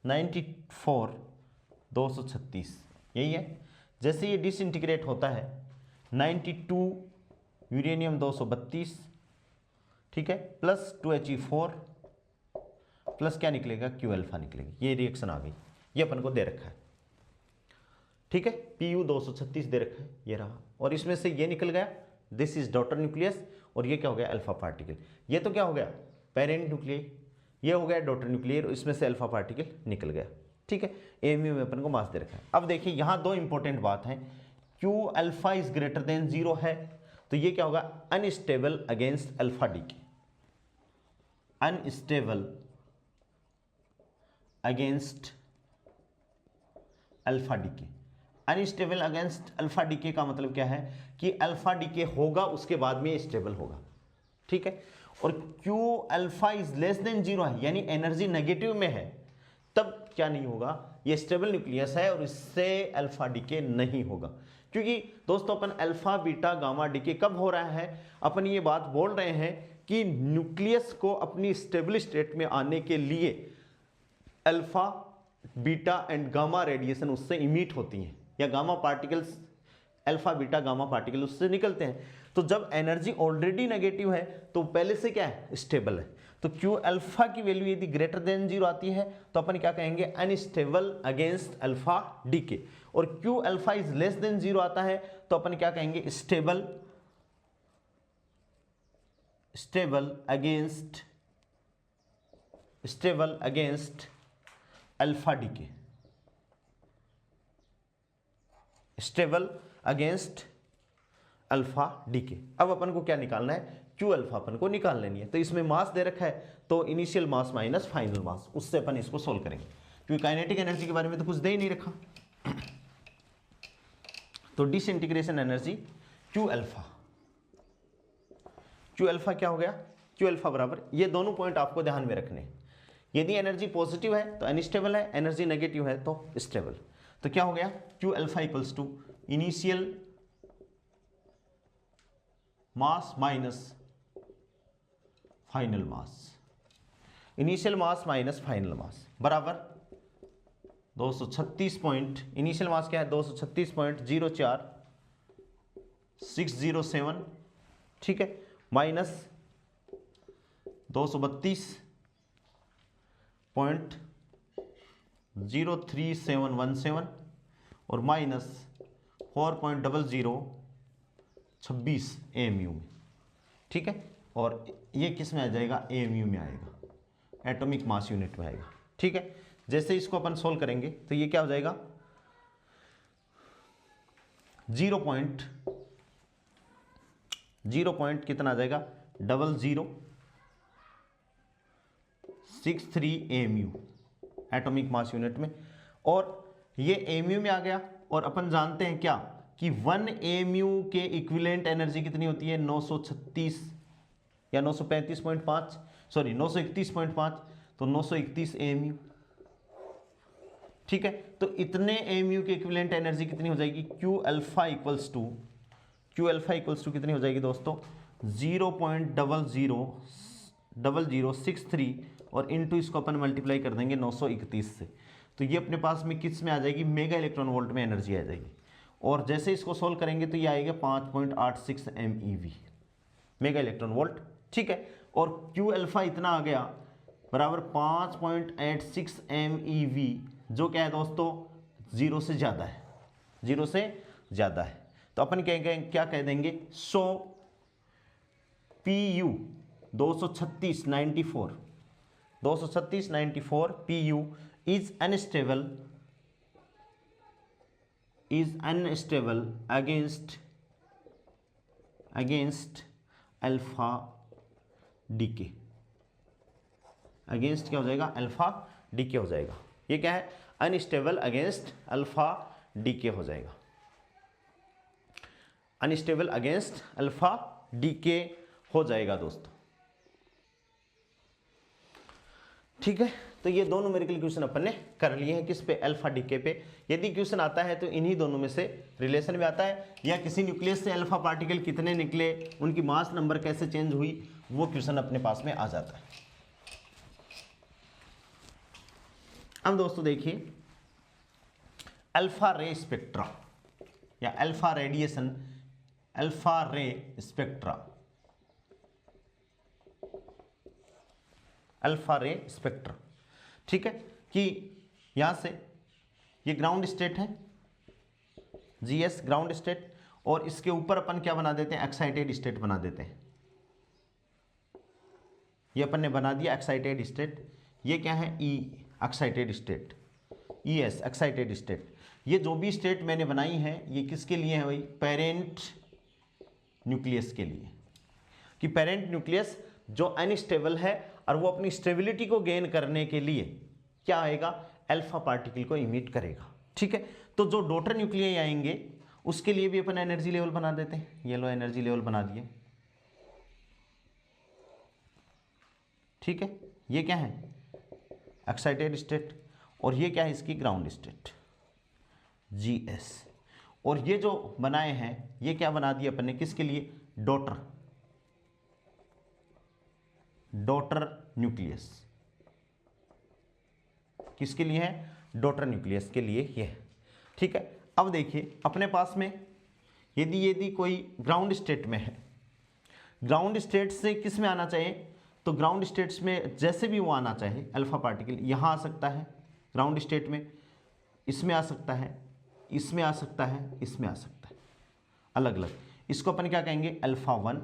94,236 यही है। जैसे ये डिसइंटीग्रेट होता है 92 यूरेनियम 232, ठीक है, प्लस 2He4 प्लस क्या निकलेगा, Q अल्फा निकलेगा। ये रिएक्शन आ गई, ये अपन को दे रखा है, ठीक है। PU 236 दे रखा है, ये रहा, और इसमें से ये निकल गया, दिस इज डॉटर न्यूक्लियस, और ये क्या हो गया, अल्फा पार्टिकल। ये तो क्या हो गया, पेरेंट न्यूक्लियस, ये हो गया डॉटर न्यूक्लियर, इसमें से अल्फा पार्टिकल निकल गया, ठीक है। AMU में अपन को मास दे रखा है। अब देखिए यहाँ दो इंपॉर्टेंट बात है, Q alpha is greater than 0 है, तो ये क्या होगा, unstable against alpha decay, unstable against alpha decay. Unstable against alpha decay का मतलब क्या है कि अल्फा डीके होगा उसके बाद में स्टेबल होगा, ठीक है। और Q alpha is less than 0 है, यानी एनर्जी नेगेटिव में है, तब क्या नहीं होगा, ये स्टेबल न्यूक्लियस है और इससे अल्फा डीके नहीं होगा। क्योंकि दोस्तों अपन अल्फा बीटा गामा डीके कब हो रहा है, अपन ये बात बोल रहे हैं कि न्यूक्लियस को अपनी स्टेबल स्टेट में आने के लिए alpha beta and gamma radiation उससे इमिट होती हैं, या gamma particles, alpha beta gamma particle उससे निकलते हैं। तो जब एनर्जी ऑलरेडी नेगेटिव है तो पहले से क्या है, स्टेबल है। तो Q अल्फा की वैल्यू यदि ग्रेटर देन 0 आती है तो अपन क्या कहेंगे, अनस्टेबल अगेंस्ट अल्फा डीके। और Q alpha is less than 0 आता है तो अपन क्या कहेंगे, stable, stable against alpha decay, stable against alpha decay. अब अपन को क्या निकालना है, Q अल्फा अपन को निकाल लेनी है। तो इसमें मास दे रखा है, तो इनिशियल मास माइनस फाइनल मास, उससे अपन इसको सोल्व करेंगे, क्योंकि काइनेटिक एनर्जी के बारे में तो कुछ दे ही नहीं रखा। तो disintegration energy Q alpha, Q alpha क्या हो गया, Q अल्फा बराबर, ये दोनों पॉइंट आपको ध्यान में रखने हैं। यदि एनर्जी पॉजिटिव है तो अनस्टेबल है, एनर्जी नेगेटिव है तो स्टेबल। तो क्या हो गया, Q alpha equals to initial mass minus final mass, initial mass minus final mass बराबर 236 पॉइंट, इनिशियल मास क्या है 236.04607, ठीक है, माइनस 232.03717 और माइनस 4.0026 AMU में, ठीक है। और ये किस में आ जाएगा, AMU में आएगा, एटॉमिक मास यूनिट में आएगा, ठीक है। जैसे इसको अपन सोल्व करेंगे तो ये क्या हो जाएगा, 0 पॉइंट कितना आ जाएगा, 0063 AMU एटॉमिक मास यूनिट में। और ये AMU में आ गया, और अपन जानते हैं क्या कि 1 AMU के इक्विवेलेंट एनर्जी कितनी होती है, 936 या 935.5, सॉरी 931.5, तो 931 AMU, ठीक है। तो इतने AMU के इक्विवेलेंट एनर्जी कितनी हो जाएगी, Q अल्फा इक्वल्स टू कितनी हो जाएगी दोस्तों, 0.0063 और इनटू इसको अपन मल्टीप्लाई कर देंगे 931 से, तो ये अपने पास में किस में आ जाएगी, मेगा इलेक्ट्रॉन वोल्ट में एनर्जी आ जाएगी। और जैसे इसको सोल्व करेंगे तो ये आएगा 5.86 MeV मेगा इलेक्ट्रॉन वोल्ट, ठीक है। और Q अल्फा इतना आ गया बराबर 5.86 MeV, जो क्या है दोस्तों, 0 से ज़्यादा है, 0 से ज़्यादा है। तो अपन क्या कह देंगे, सो PU 236.94 PU is unstable against alpha decay, against क्या हो जाएगा, अल्फा डीके हो जाएगा। ये क्या है, अनस्टेबल अगेंस्ट अल्फा डीके हो जाएगा, अनस्टेबल अगेंस्ट अल्फा डीके हो जाएगा दोस्तों। ठीक है, तो ये दोनों न्यूमेरिकल क्वेश्चन अपन ने कर लिए हैं किस पे, अल्फा डीके पे। यदि क्वेश्चन आता है तो इन्हीं दोनों में से रिलेशन में आता है, या किसी न्यूक्लियस से अल्फा पार्टिकल कितने निकले, उनकी मास नंबर कैसे चेंज हुई, वो क्वेश्चन अपने पास में आ जाता है। अब दोस्तों देखिए, अल्फा रे स्पेक्ट्रा या alpha radiation, alpha ray spectra, alpha ray spectra. ठीक है, कि यहां से ये ग्राउंड स्टेट है, जीएस ग्राउंड स्टेट, और इसके ऊपर अपन क्या बना देते हैं, एक्साइटेड स्टेट बना देते हैं। ये अपन ने बना दिया एक्साइटेड स्टेट। ये क्या है, E excited state, E S excited state. ये जो भी स्टेट मैंने बनाई है ये किसके लिए है भाई, पेरेंट न्यूक्लियस के लिए, कि पेरेंट न्यूक्लियस जो अनस्टेबल है और वो अपनी स्टेबिलिटी को गेन करने के लिए क्या आएगा, अल्फा पार्टिकल को इमिट करेगा। ठीक है, तो जो डॉटर न्यूक्लियाई आएंगे उसके लिए भी अपन एनर्जी लेवल बना देते हैं, ये लो एनर्जी लेवल बना दिए। ठीक है, ये क्या है, एक्साइटेड स्टेट, और ये क्या है इसकी ग्राउंड स्टेट, जीएस। और ये जो बनाए हैं ये क्या बना दिया अपन ने, किसके लिए, डॉटर, डॉटर न्यूक्लियस। किसके लिए है, डॉटर न्यूक्लियस के लिए ये है। ठीक है, अब देखिए अपने पास में यदि कोई ग्राउंड स्टेट में है, ग्राउंड स्टेट से किस में आना चाहिए, तो ग्राउंड स्टेट्स में जैसे भी वो आना चाहे अल्फा पार्टिकल, यहाँ आ सकता है ग्राउंड स्टेट में, इसमें आ सकता है, इसमें आ सकता है, इसमें आ सकता है, अलग अलग। इसको अपन क्या कहेंगे, अल्फा 1,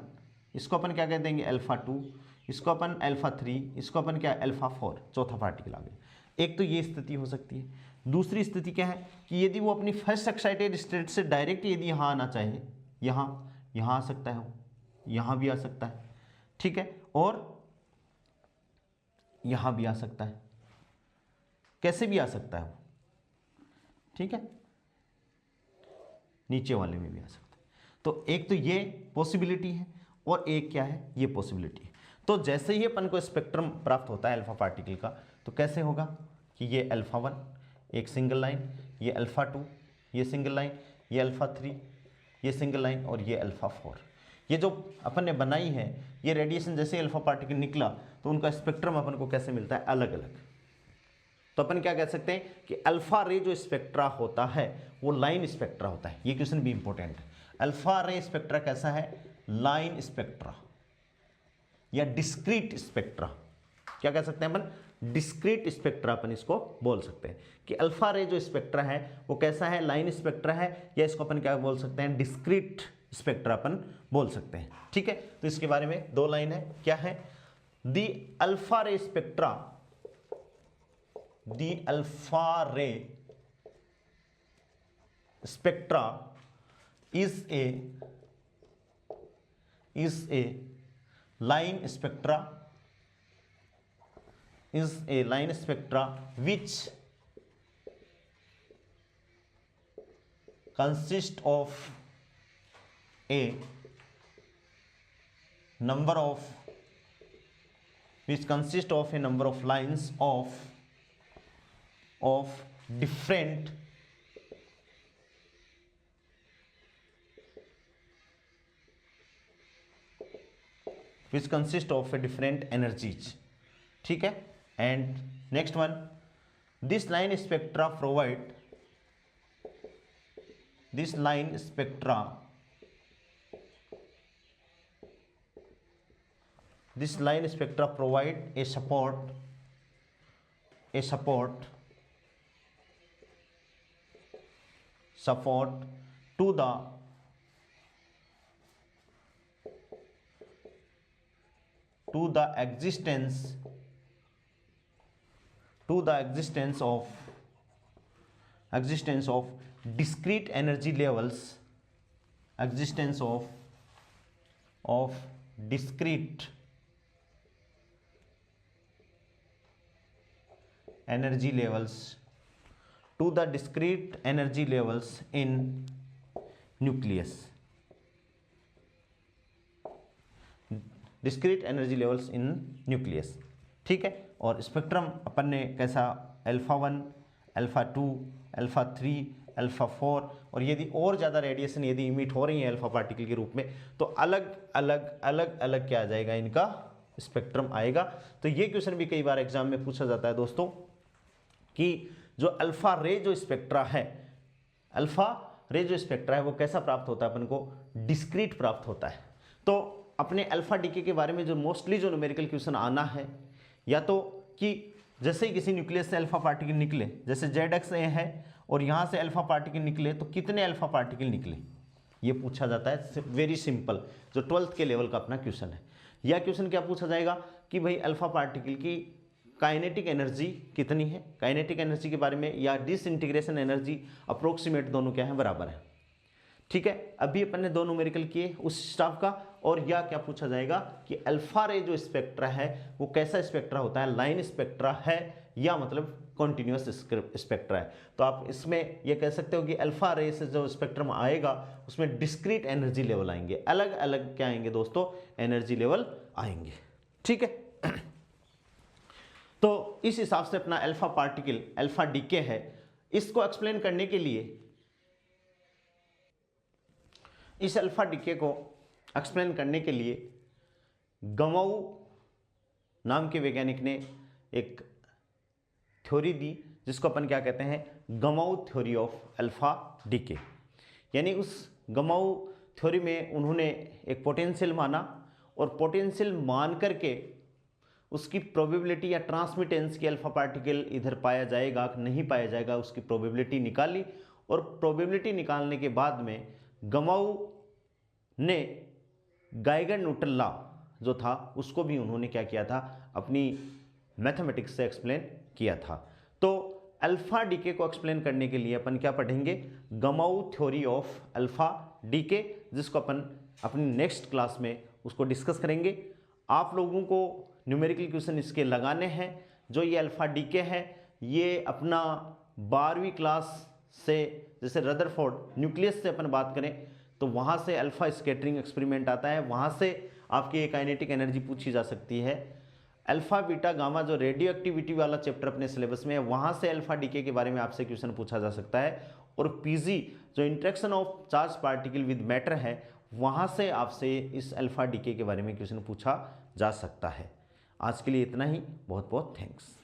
इसको अपन क्या कह देंगे, अल्फा 2, इसको अपन अल्फा 3, इसको अपन क्या, अल्फा 4, चौथा पार्टिकल आ गया। एक तो ये स्थिति हो सकती है। दूसरी स्थिति क्या है कि यदि वो अपनी फर्स्ट एक्साइटेड स्टेट से डायरेक्ट यदि यहाँ आना चाहिए, यहाँ आ सकता है, वो यहाँ भी आ सकता है। ठीक है, और यहाँ भी आ सकता है, कैसे भी आ सकता है वो। ठीक है, नीचे वाले में भी आ सकता है। तो एक तो ये पॉसिबिलिटी है, और एक क्या है, ये पॉसिबिलिटी है। तो जैसे ही अपन को स्पेक्ट्रम प्राप्त होता है अल्फा पार्टिकल का, तो कैसे होगा कि ये अल्फा 1 एक सिंगल लाइन, ये अल्फा 2 ये सिंगल लाइन, ये अल्फा 3 ये सिंगल लाइन, और ये अल्फा 4। ये जो अपन ने बनाई है ये रेडिएशन जैसे अल्फा पार्टिकल निकला तो उनका स्पेक्ट्रम अपन को कैसे मिलता है, अलग अलग। तो अपन क्या कह सकते हैं कि अल्फा रे जो स्पेक्ट्रा होता है वो लाइन स्पेक्ट्रा होता है। ये क्वेश्चन भी इंपॉर्टेंट है। अल्फा रे स्पेक्ट्रा कैसा है, लाइन स्पेक्ट्रा या डिस्क्रीट स्पेक्ट्रा। क्या कह सकते हैं अपन, डिस्क्रीट स्पेक्ट्रा अपन इसको बोल सकते हैं कि अल्फा रे जो स्पेक्ट्रा है वो कैसा है, लाइन स्पेक्ट्रा है, या इसको अपन क्या बोल सकते हैं, डिस्क्रीट स्पेक्ट्रा अपन बोल सकते हैं। ठीक है, तो इसके बारे में दो लाइन है, क्या है, the alpha ray spectra, the alpha ray spectra is a line spectra, is a line spectra which consists of a number of lines of different which consist of a different energies. ठीक है, and next one, this line spectra provide a support to the existence of discrete energy levels, existence of discrete energy levels to the discrete energy levels in nucleus, discrete energy levels in nucleus, ठीक है। और spectrum अपन ने कैसा alpha 1, alpha 2, alpha 3, alpha 4, और यदि और ज़्यादा radiation यदि इमिट हो रही है अल्फा पार्टिकल के रूप में तो अलग अलग क्या आ जाएगा, इनका स्पेक्ट्रम आएगा। तो ये क्वेश्चन भी कई बार एग्जाम में पूछा जाता है दोस्तों कि जो अल्फा रे जो स्पेक्ट्रा है, अल्फा रे जो स्पेक्ट्रा है वो कैसा प्राप्त होता है, अपन को डिस्क्रीट प्राप्त होता है। तो अपने अल्फा डीके के बारे में जो मोस्टली जो न्यूमेरिकल क्वेश्चन आना है, या तो कि जैसे ही किसी न्यूक्लियस से अल्फा पार्टिकल निकले, जैसे ZX है और यहाँ से अल्फा पार्टिकल निकले तो कितने अल्फा पार्टिकल निकले, ये पूछा जाता है। वेरी सिंपल, जो 12th के लेवल का अपना क्वेश्चन है। यह क्वेश्चन क्या पूछा जाएगा कि भाई अल्फा पार्टिकल की काइनेटिक एनर्जी कितनी है, काइनेटिक एनर्जी के बारे में, या डिसइंटीग्रेशन एनर्जी अप्रोक्सीमेट दोनों क्या है, बराबर है, ठीक है। अभी अपन ने दो न्यूमेरिकल किए उस स्टाफ का। और यह क्या पूछा जाएगा कि अल्फा रे जो स्पेक्ट्रा है वो कैसा स्पेक्ट्रा होता है, लाइन स्पेक्ट्रा है या मतलब कॉन्टिन्यूअस स्पेक्ट्रा है। तो आप इसमें यह कह सकते हो कि अल्फा रे से जो स्पेक्ट्रम आएगा उसमें डिस्क्रीट एनर्जी लेवल आएंगे, अलग अलग क्या आएंगे दोस्तों, एनर्जी लेवल आएंगे, ठीक है। तो इस हिसाब से अपना अल्फा पार्टिकल, अल्फा डीके है, इसको एक्सप्लेन करने के लिए, इस अल्फा डीके को एक्सप्लेन करने के लिए गमाऊ नाम के वैज्ञानिक ने एक थ्योरी दी जिसको अपन क्या कहते हैं, गमाऊ थ्योरी ऑफ अल्फा डीके। यानी उस गमाऊ थ्योरी में उन्होंने एक पोटेंशियल माना और पोटेंशियल मान करके उसकी प्रोबेबिलिटी या ट्रांसमिटेंस की अल्फा पार्टिकल इधर पाया जाएगा नहीं पाया जाएगा उसकी प्रोबेबिलिटी निकाली। और प्रोबेबिलिटी निकालने के बाद में गमाऊ ने गाइगर न्यूटन लॉ जो था उसको भी उन्होंने क्या किया था, अपनी मैथमेटिक्स से एक्सप्लेन किया था। तो अल्फा डीके को एक्सप्लेन करने के लिए अपन क्या पढ़ेंगे, गमाऊ थ्योरी ऑफ अल्फा डीके, जिसको अपन अपनी नेक्स्ट क्लास में उसको डिस्कस करेंगे। आप लोगों को न्यूमेरिकल क्वेश्चन इसके लगाने हैं। जो ये अल्फा डीके है ये अपना 12वीं क्लास से, जैसे रदरफोर्ड न्यूक्लियस से अपन बात करें तो वहाँ से अल्फा स्कैटरिंग एक्सपेरिमेंट आता है, वहाँ से आपकी काइनेटिक एनर्जी पूछी जा सकती है। अल्फा बीटा गामा जो रेडियो एक्टिविटी वाला चैप्टर अपने सिलेबस में है वहाँ से अल्फा डीके के बारे में आपसे क्वेश्चन पूछा जा सकता है। और पीजी जो interaction of charge particle with matter है वहाँ से आपसे इस अल्फा डीके के बारे में क्वेश्चन पूछा जा सकता है। आज के लिए इतना ही, बहुत बहुत थैंक्स।